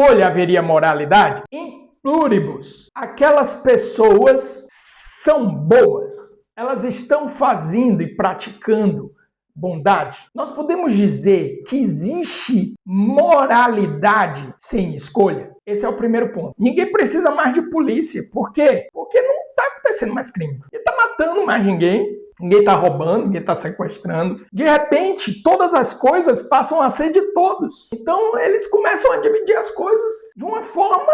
escolha haveria moralidade? In pluribus. Aquelas pessoas são boas. Elas estão fazendo e praticando bondade. Nós podemos dizer que existe moralidade sem escolha? Esse é o primeiro ponto. Ninguém precisa mais de polícia. Por quê? Porque não está acontecendo mais crimes. Ninguém está matando mais ninguém. Ninguém está roubando, ninguém está sequestrando. De repente, todas as coisas passam a ser de todos. Então, eles começam a dividir as coisas de uma forma...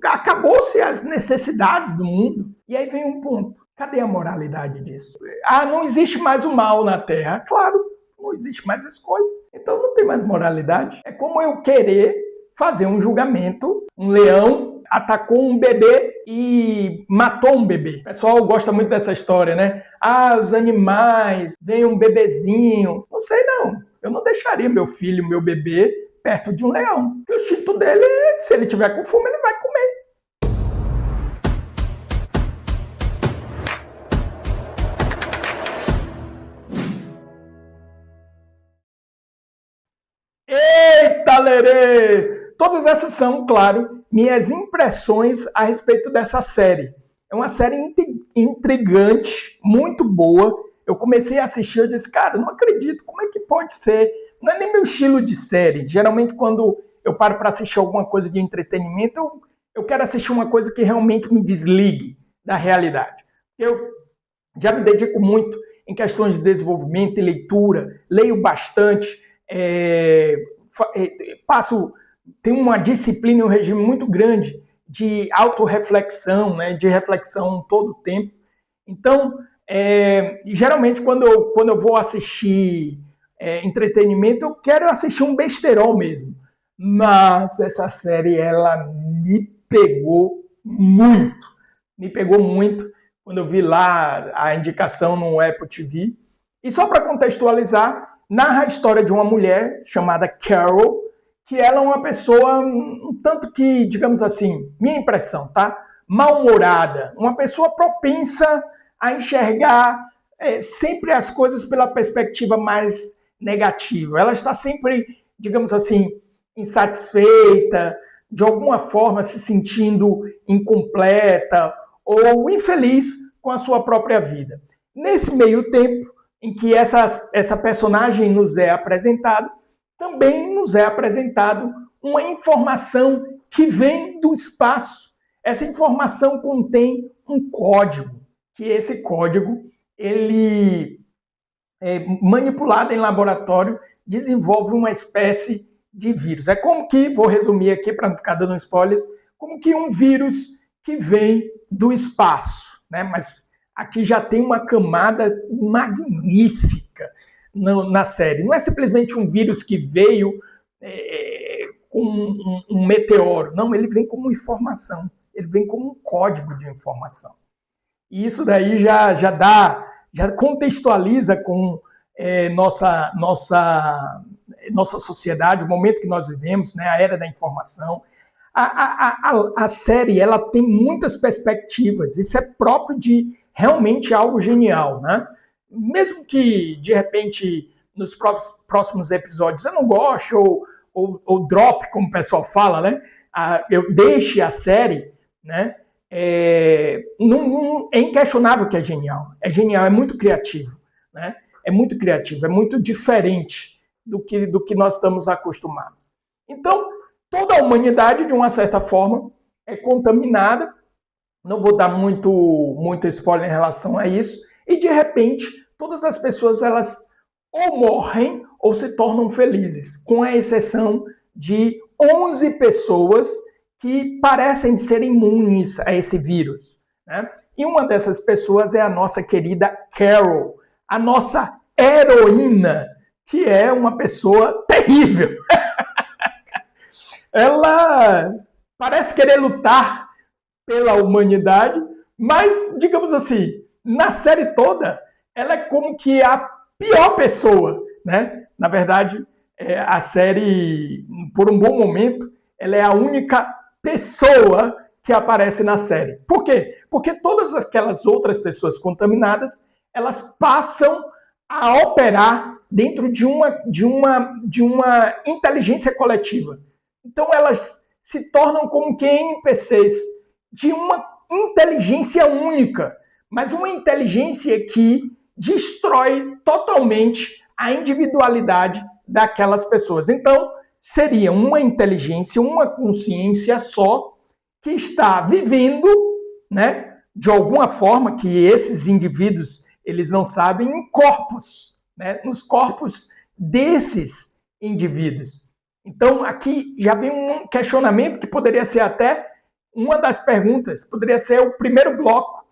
Acabou-se as necessidades do mundo. E aí vem um ponto. Cadê a moralidade disso? Não existe mais o mal na Terra. Claro, não existe mais escolha. Então, não tem mais moralidade. É como eu querer fazer um julgamento. Um leão atacou um bebê e matou um bebê. O pessoal gosta muito dessa história, né? Os animais, vem um bebezinho. Não sei não. Eu não deixaria meu filho, meu bebê, perto de um leão. Porque o instinto dele, se ele tiver com fome, ele vai comer. Eita, lerê! Todas essas são, claro, minhas impressões a respeito dessa série. É uma série intrigante, muito boa. Eu comecei a assistir, eu disse, cara, não acredito, como é que pode ser? Não é nem meu estilo de série. Geralmente, quando eu paro para assistir alguma coisa de entretenimento, eu quero assistir uma coisa que realmente me desligue da realidade. Eu já me dedico muito em questões de desenvolvimento e leitura, leio bastante, tenho uma disciplina e um regime muito grande de autorreflexão, né, de reflexão todo o tempo. Então, geralmente, quando eu vou assistir entretenimento, eu quero assistir um besterol mesmo. Mas essa série, ela me pegou muito. Me pegou muito quando eu vi lá a indicação no Apple TV. E só para contextualizar, narra a história de uma mulher chamada Carol, que ela é uma pessoa um tanto que, digamos assim, minha impressão, tá? Mal-humorada, uma pessoa propensa a enxergar sempre as coisas pela perspectiva mais negativa. Ela está sempre, digamos assim, insatisfeita, de alguma forma se sentindo incompleta ou infeliz com a sua própria vida. Nesse meio tempo em que essa personagem nos é apresentada, também nos é apresentado uma informação que vem do espaço. Essa informação contém um código, que esse código, ele manipulado em laboratório, desenvolve uma espécie de vírus. É como que, vou resumir aqui para não ficar dando spoilers, como que um vírus que vem do espaço, né? Mas aqui já tem uma camada magnífica na série. Não é simplesmente um vírus que veio com um meteoro. Não, ele vem como informação. Ele vem como um código de informação. E isso daí já contextualiza com nossa sociedade, o momento que nós vivemos, né, a era da informação. A série, ela tem muitas perspectivas. Isso é próprio de realmente algo genial, né? Mesmo que, de repente, nos próximos episódios eu não goste, ou drop, como o pessoal fala, né? Eu deixe a série, né? É inquestionável que é genial. É genial, é muito criativo, né? É muito criativo, é muito diferente do que nós estamos acostumados. Então, toda a humanidade, de uma certa forma, é contaminada. Não vou dar muito spoiler em relação a isso. E, de repente, todas as pessoas, elas ou morrem ou se tornam felizes, com a exceção de 11 pessoas que parecem ser imunes a esse vírus, né? E uma dessas pessoas é a nossa querida Carol, a nossa heroína, que é uma pessoa terrível. Ela parece querer lutar pela humanidade, mas, digamos assim, na série toda, ela é como que a pior pessoa, né? Na verdade, a série, por um bom momento, ela é a única pessoa que aparece na série. Por quê? Porque todas aquelas outras pessoas contaminadas, elas passam a operar dentro de uma inteligência coletiva. Então elas se tornam como que NPCs de uma inteligência única, mas uma inteligência que destrói totalmente a individualidade daquelas pessoas. Então, seria uma inteligência, uma consciência só que está vivendo, né, de alguma forma que esses indivíduos eles não sabem, em corpos, né, nos corpos desses indivíduos. Então, aqui já vem um questionamento que poderia ser até uma das perguntas, poderia ser o primeiro bloco.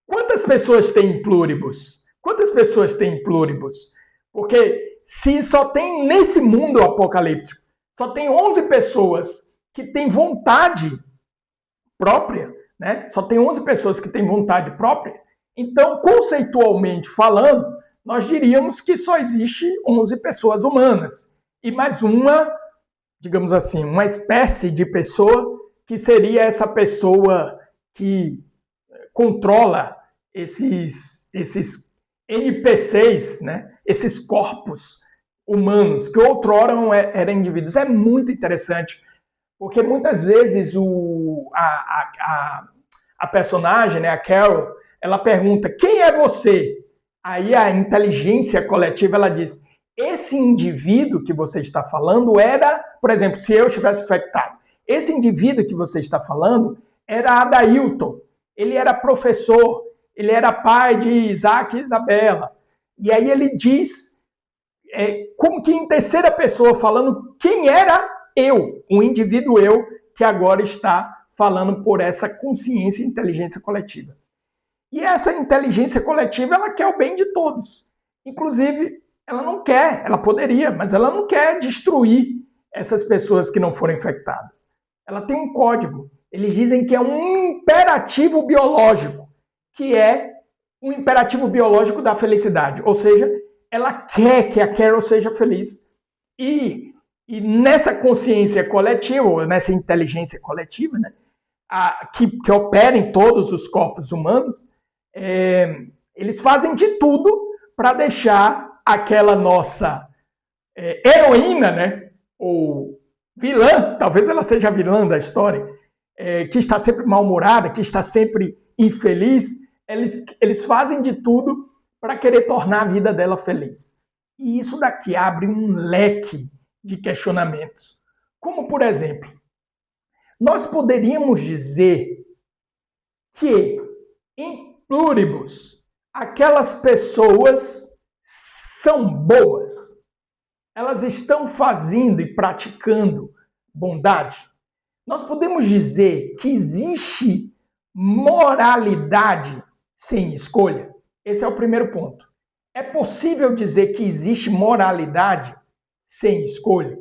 Quantas pessoas têm pluribus? Quantas pessoas têm pluribus? Porque se só tem nesse mundo apocalíptico, só tem 11 pessoas que têm vontade própria, né? Só tem 11 pessoas que têm vontade própria. Então, conceitualmente falando, nós diríamos que só existe 11 pessoas humanas e mais uma, digamos assim, uma espécie de pessoa que seria essa pessoa que controla esses NPCs, né? Esses corpos humanos que outrora eram indivíduos. É muito interessante, porque muitas vezes a personagem, né, a Carol, ela pergunta, quem é você? Aí a inteligência coletiva, ela diz, esse indivíduo que você está falando era, por exemplo, se eu estivesse infectado, esse indivíduo que você está falando era Adailton, ele era professor, ele era pai de Isaac e Isabela. E aí ele diz, como que em terceira pessoa, falando quem era eu, um indivíduo eu, que agora está falando por essa consciência e inteligência coletiva. E essa inteligência coletiva, ela quer o bem de todos. Inclusive, ela não quer, ela poderia, mas ela não quer destruir essas pessoas que não foram infectadas. Ela tem um código. Eles dizem que é um imperativo biológico, que é um imperativo biológico da felicidade. Ou seja, ela quer que a Carol seja feliz. E nessa consciência coletiva, ou nessa inteligência coletiva, né, que opera em todos os corpos humanos, eles fazem de tudo para deixar aquela nossa heroína, né, ou vilã, talvez ela seja a vilã da história, que está sempre mal-humorada, que está sempre infeliz, eles fazem de tudo para querer tornar a vida dela feliz. E isso daqui abre um leque de questionamentos. Como, por exemplo, nós poderíamos dizer que, em pluribus, aquelas pessoas são boas. Elas estão fazendo e praticando bondade. Nós podemos dizer que existe moralidade sem escolha? Esse é o primeiro ponto. É possível dizer que existe moralidade sem escolha?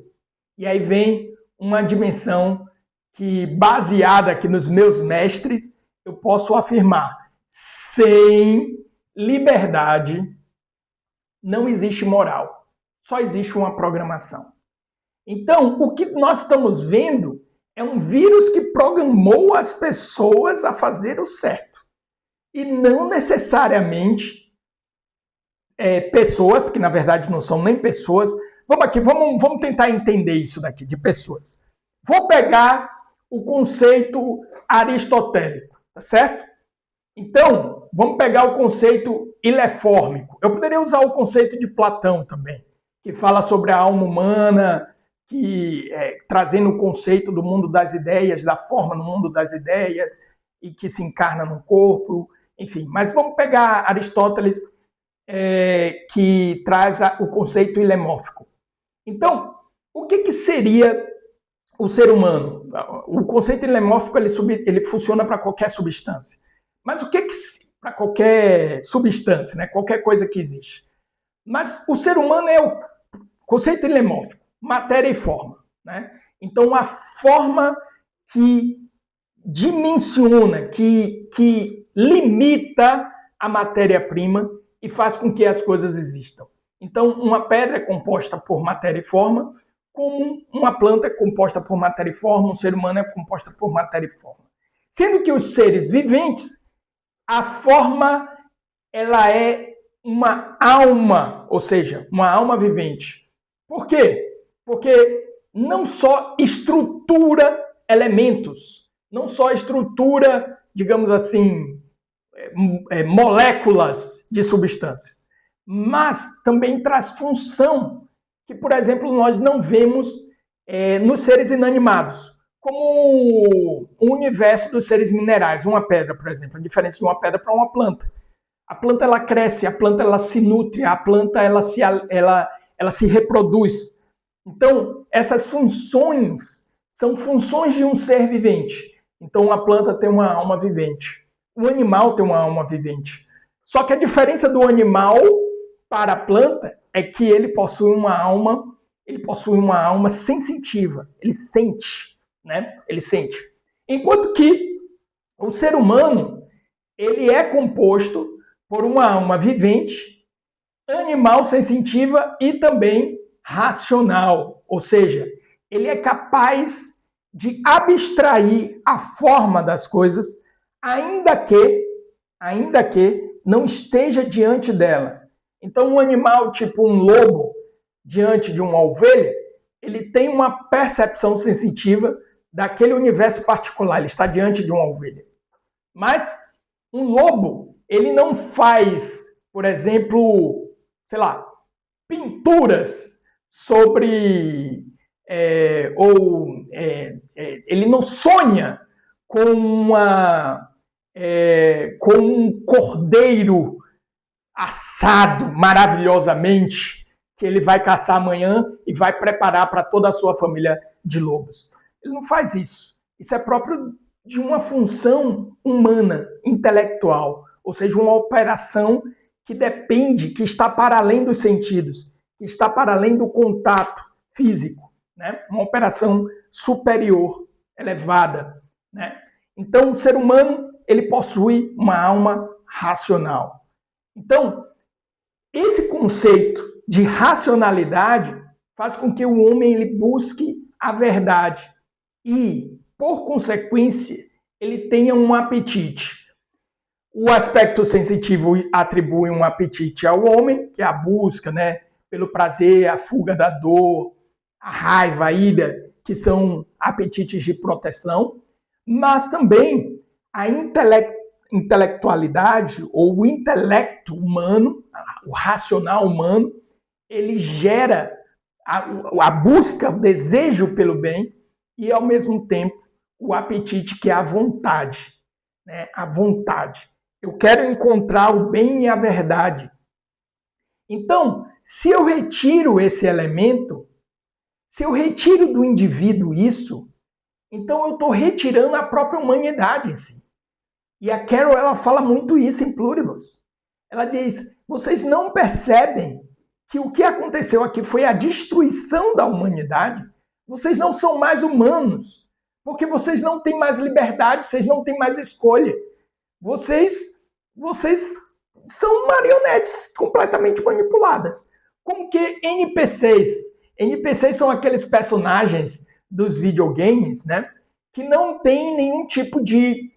E aí vem uma dimensão que, baseada aqui nos meus mestres, eu posso afirmar: sem liberdade não existe moral, só existe uma programação. Então, o que nós estamos vendo é um vírus que programou as pessoas a fazer o certo. E não necessariamente pessoas, porque na verdade não são nem pessoas. Vamos tentar entender isso daqui, de pessoas. Vou pegar o conceito aristotélico, tá certo? Então, vamos pegar o conceito ilefórmico. Eu poderia usar o conceito de Platão também, que fala sobre a alma humana, trazendo o conceito do mundo das ideias, da forma no mundo das ideias, e que se encarna no corpo, enfim. Mas vamos pegar Aristóteles, que traz o conceito ilemórfico. Então, o que seria o ser humano? O conceito ilemórfico ele funciona para qualquer substância. Mas o que para qualquer substância, né? Qualquer coisa que existe. Mas o ser humano é o conceito ilemórfico, matéria e forma, né? Então, a forma que dimensiona, que limita a matéria-prima e faz com que as coisas existam. Então, uma pedra é composta por matéria e forma, como uma planta é composta por matéria e forma, um ser humano é composto por matéria e forma. Sendo que os seres viventes, a forma, ela é uma alma, ou seja, uma alma vivente. Por quê? Porque não só estrutura elementos, não só estrutura, digamos assim, moléculas de substâncias, mas também traz função que, por exemplo, nós não vemos nos seres inanimados, como o universo dos seres minerais, uma pedra, por exemplo, a diferença de uma pedra para uma planta. A planta ela cresce, a planta ela se nutre, a planta ela se reproduz. Então, essas funções são funções de um ser vivente. Então, a planta tem uma alma vivente. O animal tem uma alma vivente. Só que a diferença do animal para a planta é que ele possui uma alma sensitiva. Ele sente, né? Ele sente. Enquanto que o ser humano, ele é composto por uma alma vivente, animal sensitiva e também racional. Ou seja, ele é capaz de abstrair a forma das coisas, ainda que não esteja diante dela. Então, um animal tipo um lobo, diante de uma ovelha, ele tem uma percepção sensitiva daquele universo particular, ele está diante de uma ovelha. Mas um lobo, ele não faz, por exemplo, sei lá, pinturas sobre... ele não sonha com um cordeiro assado maravilhosamente, que ele vai caçar amanhã e vai preparar para toda a sua família de lobos. Ele não faz isso. Isso é próprio de uma função humana, intelectual, ou seja, uma operação que depende, que está para além dos sentidos, que está para além do contato físico, né? Uma operação superior, elevada, né? Então, o ser humano, ele possui uma alma racional. Então, esse conceito de racionalidade faz com que o homem ele busque a verdade e, por consequência, ele tenha um apetite. O aspecto sensitivo atribui um apetite ao homem, que é a busca, né, pelo prazer, a fuga da dor, a raiva, a ira, que são apetites de proteção, mas também a intelectualidade ou o intelecto humano, o racional humano, ele gera a busca, o desejo pelo bem e, ao mesmo tempo, o apetite, que é a vontade, né? A vontade. Eu quero encontrar o bem e a verdade. Então, se eu retiro esse elemento, se eu retiro do indivíduo isso, então eu estou retirando a própria humanidade em si. E a Carol, ela fala muito isso em Pluribus. Ela diz, vocês não percebem que o que aconteceu aqui foi a destruição da humanidade? Vocês não são mais humanos, porque vocês não têm mais liberdade, vocês não têm mais escolha. Vocês são marionetes completamente manipuladas. Como que NPCs? NPCs são aqueles personagens dos videogames, né? Que não tem nenhum tipo de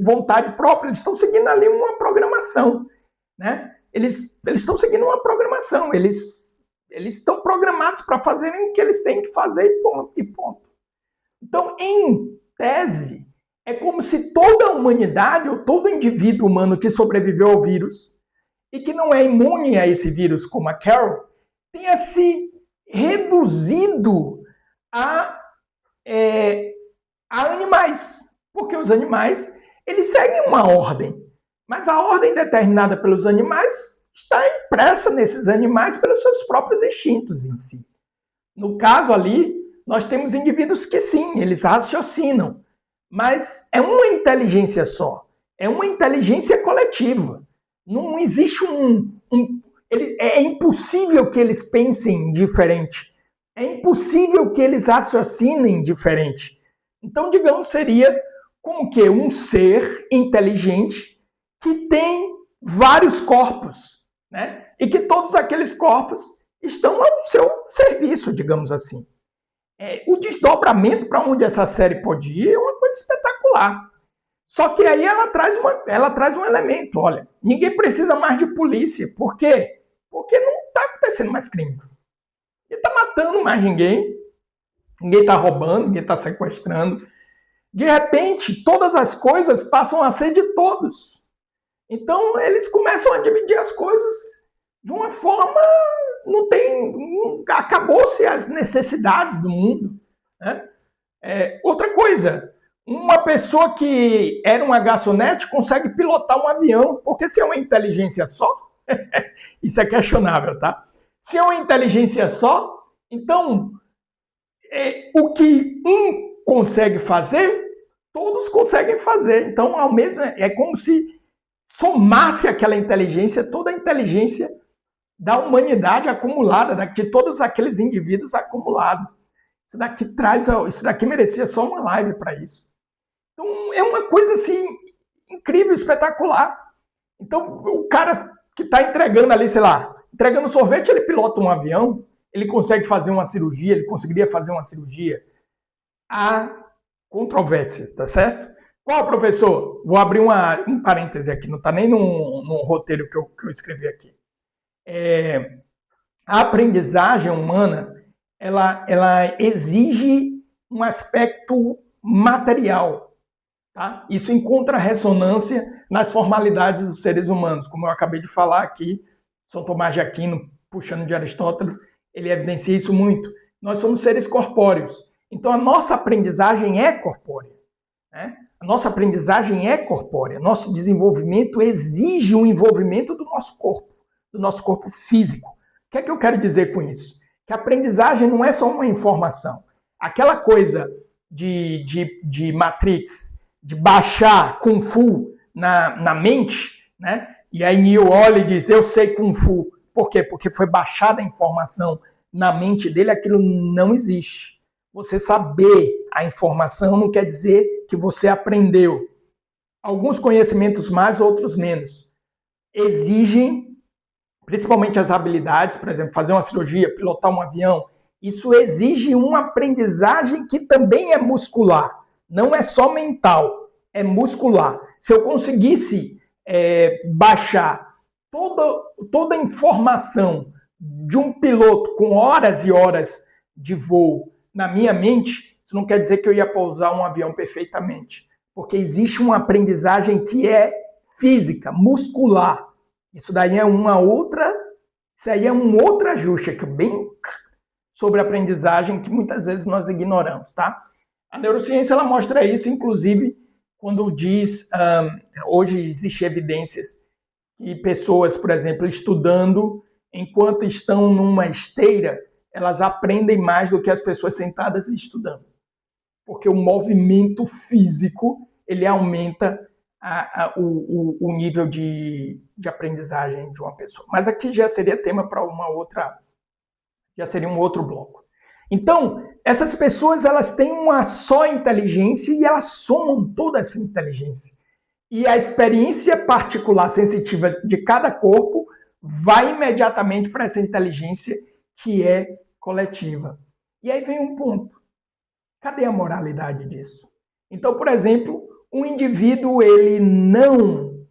vontade própria. Eles estão seguindo ali uma programação, né? Eles estão seguindo uma programação. Eles estão programados para fazerem o que eles têm que fazer e ponto. Então, em tese, é como se toda a humanidade ou todo indivíduo humano que sobreviveu ao vírus e que não é imune a esse vírus, como a Carol, tenha se reduzido a animais. Porque os animais, eles seguem uma ordem. Mas a ordem determinada pelos animais está impressa nesses animais pelos seus próprios instintos em si. No caso ali, nós temos indivíduos que sim, eles raciocinam, mas é uma inteligência só, é uma inteligência coletiva. Não existe é impossível que eles pensem diferente, é impossível que eles raciocinem diferente. Então, digamos, seria como que um ser inteligente que tem vários corpos, né? E que todos aqueles corpos estão ao seu serviço, digamos assim. O desdobramento para onde essa série pode ir é uma coisa espetacular. Só que aí ela traz um elemento. Olha, ninguém precisa mais de polícia. Por quê? porque não está acontecendo mais crimes. Ninguém está matando mais ninguém está roubando, ninguém está sequestrando. De repente, todas as coisas passam a ser de todos. Então, eles começam a dividir as coisas de uma forma... acabou-se as necessidades do mundo. Né? Outra coisa, uma pessoa que era uma garçonete consegue pilotar um avião, porque se é uma inteligência só, isso é questionável, tá? Se é uma inteligência só, então o que um consegue fazer, todos conseguem fazer. Então, ao mesmo, é como se somasse aquela inteligência, toda a inteligência da humanidade acumulada, de todos aqueles indivíduos acumulados. Isso daqui merecia só uma live para isso. Então, é uma coisa assim incrível, espetacular. Então, o cara que está entregando ali, sei lá, entregando sorvete, ele pilota um avião, ele consegue fazer uma cirurgia, ele conseguiria fazer uma cirurgia. Há controvérsia, tá certo? Qual, professor? Vou abrir um parêntese aqui, não está nem no roteiro que eu escrevi aqui. A aprendizagem humana, ela exige um aspecto material. Tá? Isso encontra ressonância nas formalidades dos seres humanos. Como eu acabei de falar aqui, São Tomás de Aquino, puxando de Aristóteles, ele evidencia isso muito. Nós somos seres corpóreos. Então, a nossa aprendizagem é corpórea. Né? A nossa aprendizagem é corpórea. Nosso desenvolvimento exige um envolvimento do nosso corpo físico. O que é que eu quero dizer com isso? Que a aprendizagem não é só uma informação. Aquela coisa de Matrix, de baixar Kung Fu na mente, né? E aí Neo olha e diz, eu sei Kung Fu. Por quê? Porque foi baixada a informação na mente dele, aquilo não existe. Você saber a informação não quer dizer que você aprendeu. Alguns conhecimentos mais, outros menos. Exigem, principalmente as habilidades, por exemplo, fazer uma cirurgia, pilotar um avião, isso exige uma aprendizagem que também é muscular. Não é só mental, é muscular. Se eu conseguisse baixar toda a informação de um piloto com horas e horas de voo na minha mente, isso não quer dizer que eu ia pousar um avião perfeitamente. Porque existe uma aprendizagem que é física, muscular. Isso daí é isso aí é um outro ajuste aqui, bem sobre aprendizagem, que muitas vezes nós ignoramos, tá? A neurociência, ela mostra isso, inclusive, quando diz, hoje existem evidências que pessoas, por exemplo, estudando, enquanto estão numa esteira, elas aprendem mais do que as pessoas sentadas e estudando. Porque o movimento físico, ele aumenta o nível de aprendizagem de uma pessoa. Mas aqui já seria tema para já seria um outro bloco. Então, essas pessoas, elas têm uma só inteligência e elas somam toda essa inteligência. E a experiência particular sensitiva de cada corpo vai imediatamente para essa inteligência que é coletiva. E aí vem um ponto. Cadê a moralidade disso? Então, por exemplo, um indivíduo, ele não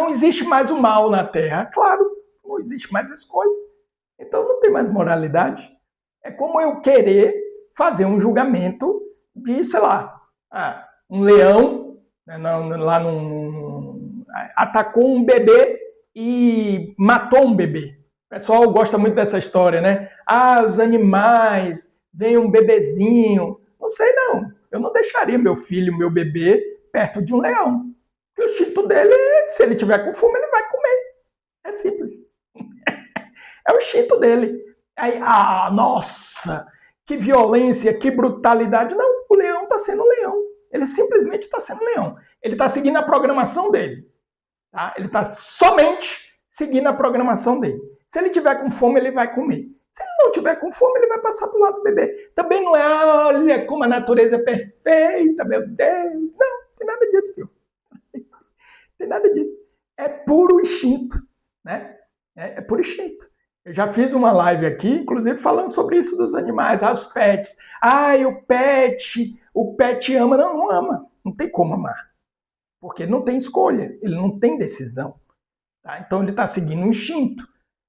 existe mais o mal na Terra. Claro, não existe mais escolha. Então não tem mais moralidade. É como eu querer fazer um julgamento de, sei lá, um leão, né, atacou um bebê e matou um bebê. O pessoal gosta muito dessa história, né? Os animais, vem um bebezinho. Não sei não. Eu não deixaria meu filho, meu bebê, perto de um leão. Porque o instinto dele, se ele tiver com fome, ele vai comer. É simples. É o instinto dele. Aí, nossa, que violência, que brutalidade. Não, o leão está sendo leão. Ele simplesmente está sendo leão. Ele está seguindo a programação dele. Tá? Ele está somente seguindo a programação dele. Se ele tiver com fome, ele vai comer. Se ele não tiver com fome, ele vai passar para o lado do bebê. Também não é, olha como a natureza é perfeita, meu Deus. Não, tem nada disso, filho. Tem nada disso. É puro instinto. Né? É puro instinto. Eu já fiz uma live aqui, inclusive falando sobre isso dos animais, os pets. O pet ama. Não, não ama. Não tem como amar. Porque ele não tem escolha, ele não tem decisão. Tá? Então ele está seguindo um instinto.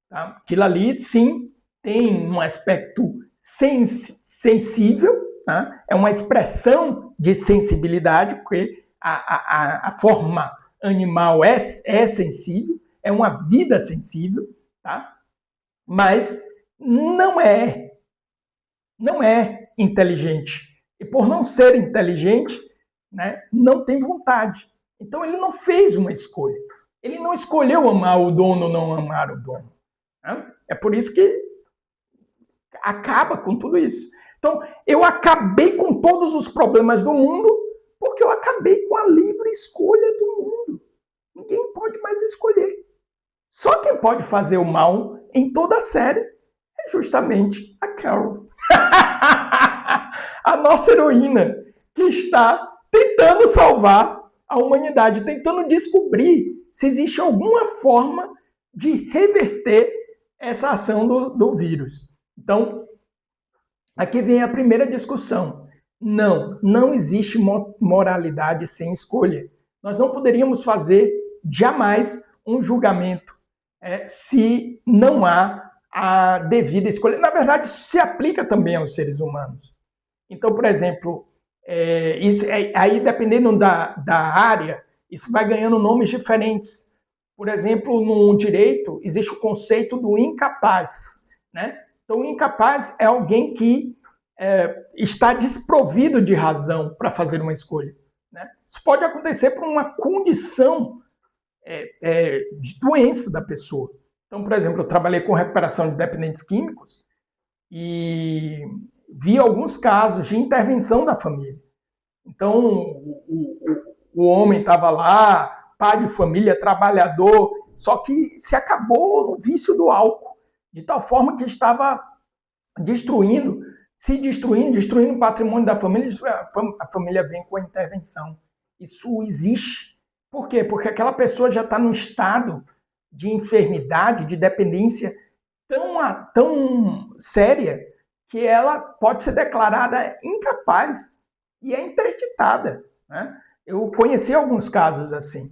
Tá? Aquilo ali, sim, tem um aspecto sensível, tá? É uma expressão de sensibilidade, porque a forma animal é sensível, é uma vida sensível, tá? Mas não é inteligente. E por não ser inteligente, né, não tem vontade. Então ele não fez uma escolha. Ele não escolheu amar o dono ou não amar o dono. Né? É por isso que acaba com tudo isso. Então, eu acabei com todos os problemas do mundo porque eu acabei com a livre escolha do mundo. Ninguém pode mais escolher. Só quem pode fazer o mal em toda a série é justamente a Carol. A nossa heroína que está tentando salvar a humanidade, tentando descobrir se existe alguma forma de reverter essa ação do vírus. Então, aqui vem a primeira discussão. Não existe moralidade sem escolha. Nós não poderíamos fazer jamais um julgamento se não há a devida escolha. Na verdade, isso se aplica também aos seres humanos. Então, por exemplo, aí dependendo da área, isso vai ganhando nomes diferentes. Por exemplo, no direito, existe o conceito do incapaz. Né? Então, o incapaz é alguém que está desprovido de razão para fazer uma escolha. Né? Isso pode acontecer por uma condição de doença da pessoa. Então, por exemplo, eu trabalhei com recuperação de dependentes químicos e vi alguns casos de intervenção da família. Então, o homem estava lá, pai de família, trabalhador, só que se acabou no vício do álcool, de tal forma que estava destruindo o patrimônio da família, a família vem com a intervenção. Isso existe. Por quê? Porque aquela pessoa já está num estado de enfermidade, de dependência tão séria, que ela pode ser declarada incapaz e é interditada. Né? Eu conheci alguns casos assim.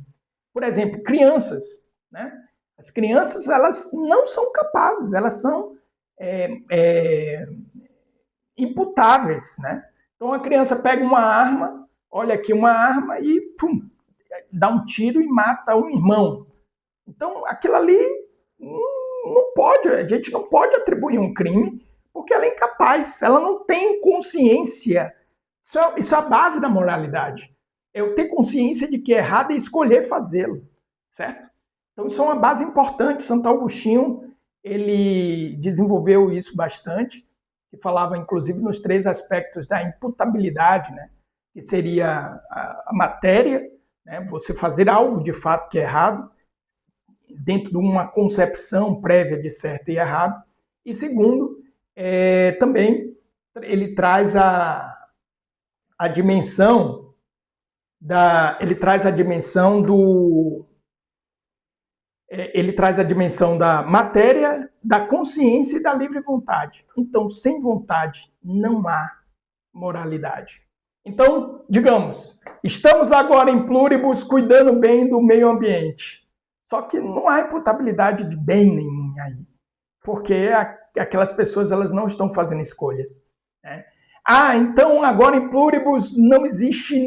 Por exemplo, crianças. Né? As crianças, elas não são capazes, elas são imputáveis. Né? Então a criança pega uma arma, olha aqui uma arma e pum, dá um tiro e mata um irmão. Então aquilo ali não pode, a gente não pode atribuir um crime porque ela é incapaz, ela não tem consciência. Isso é a base da moralidade. Eu ter consciência de que é errado e escolher fazê-lo, certo? Então isso é uma base importante. Santo Agostinho, ele desenvolveu isso bastante, que falava inclusive nos 3 aspectos da imputabilidade, né? Que seria a matéria, né? Você fazer algo de fato que é errado, dentro de uma concepção prévia de certo e errado. E segundo, também ele traz a dimensão da matéria, da consciência e da livre vontade. Então, sem vontade não há moralidade. Então, digamos, estamos agora em pluribus cuidando bem do meio ambiente. Só que não há imputabilidade de bem nenhum aí, porque aquelas pessoas elas não estão fazendo escolhas. Né? Então agora em pluribus não existe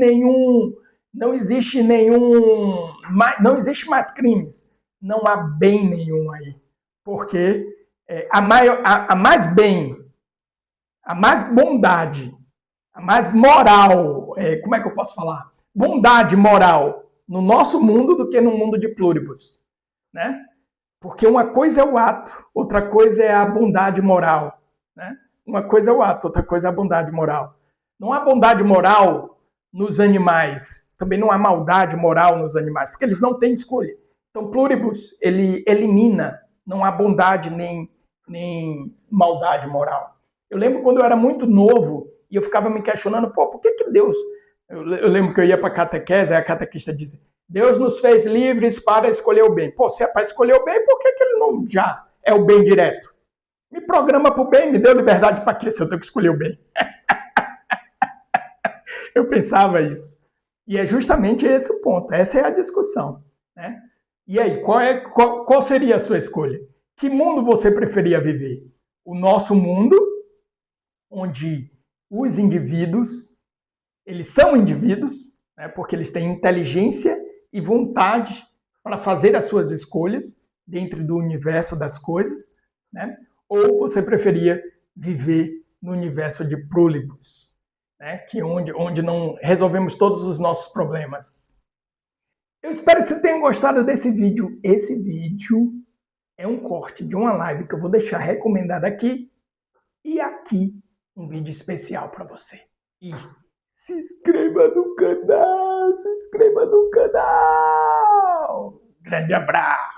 mais crimes, não há bem nenhum aí, porque a mais bem, a mais bondade, a mais moral, como é que eu posso falar? Bondade moral no nosso mundo do que no mundo de pluribus, né? Porque uma coisa é o ato, outra coisa é a bondade moral, né? Uma coisa é o ato, outra coisa é a bondade moral. Não há bondade moral nos animais, também não há maldade moral nos animais, porque eles não têm escolha. Então, pluribus, ele elimina, não há bondade nem maldade moral. Eu lembro quando eu era muito novo e eu ficava me questionando, por que Deus... Eu lembro que eu ia para a catequese, aí a catequista dizia, Deus nos fez livres para escolher o bem. Se é para escolher o bem, por que ele não já é o bem direto? Me programa para o bem, me deu liberdade para quê se eu tenho que escolher o bem? Eu pensava isso. E é justamente esse o ponto, essa é a discussão. Né? E aí, qual seria a sua escolha? Que mundo você preferia viver? O nosso mundo, onde os indivíduos, eles são indivíduos, né, porque eles têm inteligência e vontade para fazer as suas escolhas dentro do universo das coisas, né? Ou você preferia viver no universo de Prolibus, né, que é onde não resolvemos todos os nossos problemas. Eu espero que você tenha gostado desse vídeo. Esse vídeo é um corte de uma live que eu vou deixar recomendada aqui e aqui um vídeo especial para você. E se inscreva no canal, se inscreva no canal. Grande abraço.